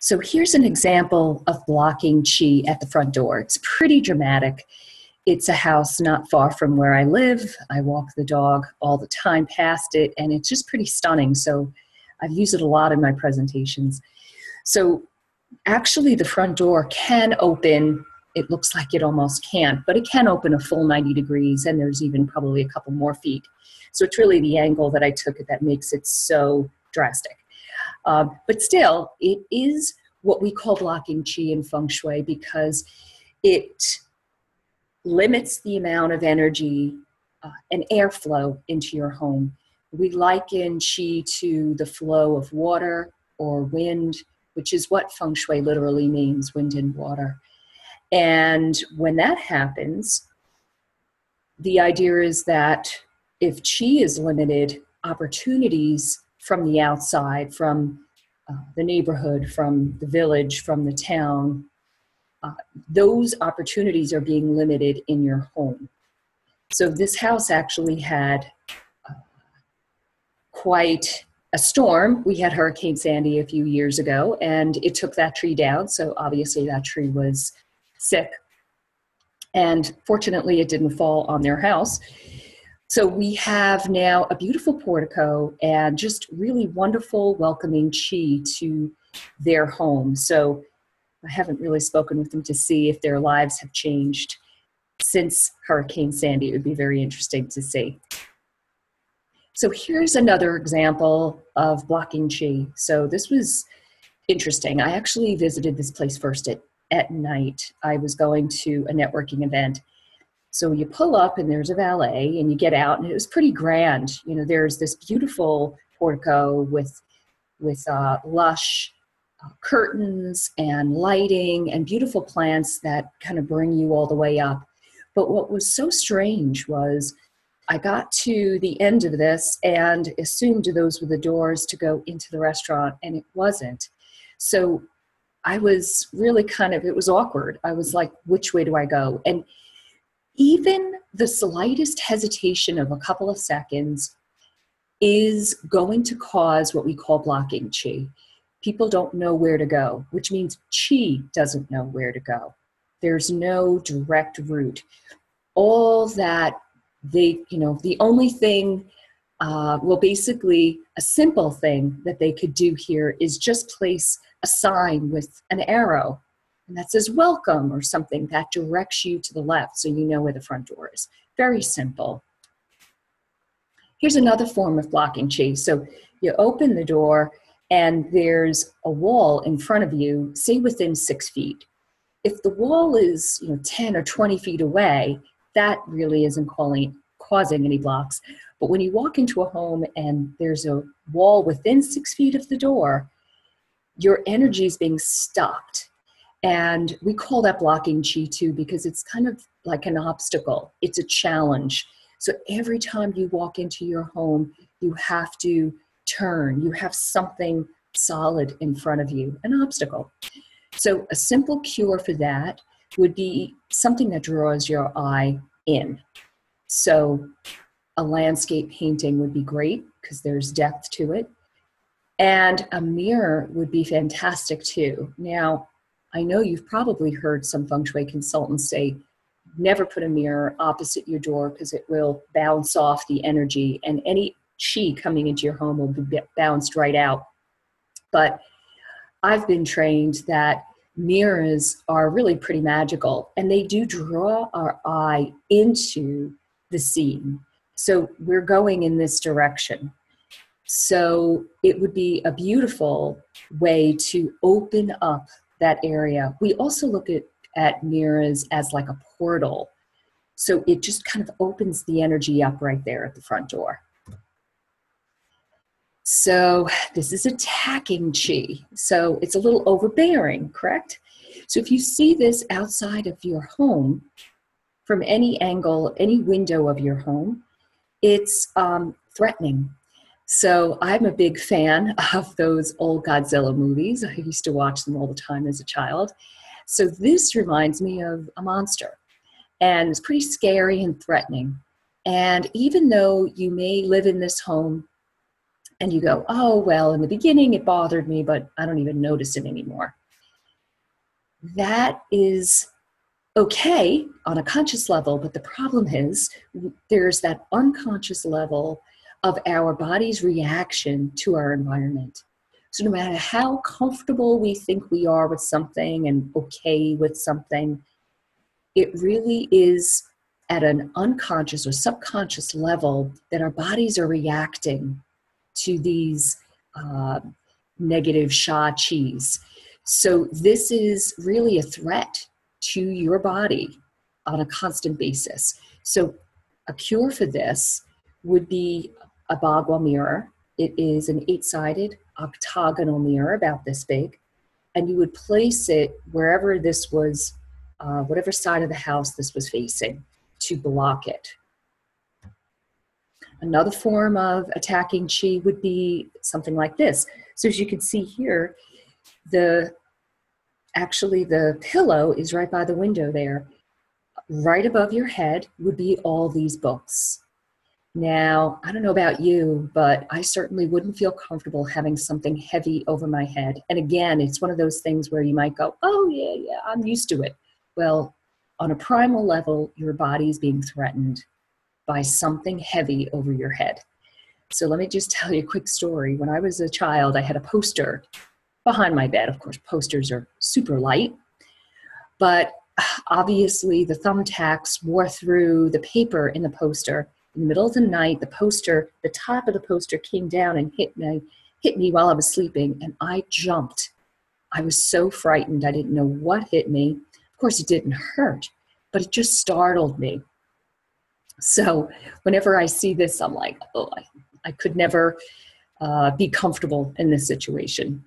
So here's an example of blocking chi at the front door. It's pretty dramatic. It's a house not far from where I live. I walk the dog all the time past it, and it's just pretty stunning. So I've used it a lot in my presentations. So actually the front door can open. It looks like it almost can't, but it can open a full 90 degrees, and there's even probably a couple more feet. So it's really the angle that I took that makes it so drastic. But still, it is what we call blocking qi in Feng Shui because it limits the amount of energy and airflow into your home. We liken qi to the flow of water or wind, which is what Feng Shui literally means, wind and water. And when that happens, the idea is that if qi is limited, opportunities from the outside, from the neighborhood, from the village, from the town, those opportunities are being limited in your home. So this house actually had quite a storm. We had Hurricane Sandy a few years ago, and it took that tree down. So obviously that tree was sick. And fortunately, it didn't fall on their house. So we have now a beautiful portico and just really wonderful, welcoming qi to their home. So I haven't really spoken with them to see if their lives have changed since Hurricane Sandy. It would be very interesting to see. So here's another example of blocking qi. So this was interesting. I actually visited this place first at night. I was going to a networking event. So you pull up and there's a valet and you get out, and it was pretty grand. You know, there's this beautiful portico with lush curtains and lighting and beautiful plants that kind of bring you all the way up. But what was so strange was I got to the end of this and assumed those were the doors to go into the restaurant, and it wasn't. So I was really it was awkward. I was like, which way do I go? And even the slightest hesitation of a couple of seconds is going to cause what we call blocking qi. People don't know where to go, which means qi doesn't know where to go. There's no direct route. All that the only thing, basically a simple thing that they could do here is just place a sign with an arrow and that says welcome or something that directs you to the left so you know where the front door is. Very simple. Here's another form of blocking qi. So you open the door and there's a wall in front of you, say within 6 feet. If the wall is 10 or 20 feet away, that really isn't causing any blocks. But when you walk into a home and there's a wall within 6 feet of the door, your energy is being stopped. And we call that blocking qi too, because it's kind of like an obstacle. It's a challenge. So every time you walk into your home, you have to turn. You have something solid in front of you, an obstacle. So a simple cure for that would be something that draws your eye in. So a landscape painting would be great because there's depth to it. And a mirror would be fantastic too. Now, I know you've probably heard some Feng Shui consultants say, never put a mirror opposite your door because it will bounce off the energy and any qi coming into your home will be bounced right out. But I've been trained that mirrors are really pretty magical and they do draw our eye into the scene. So we're going in this direction. So it would be a beautiful way to open up that area. We also look at mirrors as like a portal. So it just kind of opens the energy up right there at the front door. So this is attacking qi. So it's a little overbearing, correct? So if you see this outside of your home, from any angle, any window of your home, it's threatening. So I'm a big fan of those old Godzilla movies. I used to watch them all the time as a child. So this reminds me of a monster. And it's pretty scary and threatening. And even though you may live in this home And you go, oh, well, in the beginning it bothered me, but I don't even notice it anymore. That is okay on a conscious level, but the problem is there's that unconscious level of our body's reaction to our environment. So no matter how comfortable we think we are with something and okay with something, it really is at an unconscious or subconscious level that our bodies are reacting to these uh, negative sha qis. So this is really a threat to your body on a constant basis. So a cure for this would be a bagua mirror. It is an 8-sided octagonal mirror about this big, and you would place it wherever this was, whatever side of the house this was facing, to block it. Another form of attacking qi would be something like this. So as you can see here, actually the pillow is right by the window there. Right above your head would be all these books. Now, I don't know about you, but I certainly wouldn't feel comfortable having something heavy over my head. And again, it's one of those things where you might go, oh yeah, I'm used to it. Well, on a primal level, your body is being threatened by something heavy over your head. So let me just tell you a quick story. When I was a child, I had a poster behind my bed. Of course, posters are super light, but obviously the thumbtacks wore through the paper in the poster. In the middle of the night, the top of the poster came down and hit me while I was sleeping, and I jumped. I was so frightened. I didn't know what hit me. Of course, it didn't hurt, but it just startled me. So whenever I see this, I'm like, oh, I could never be comfortable in this situation.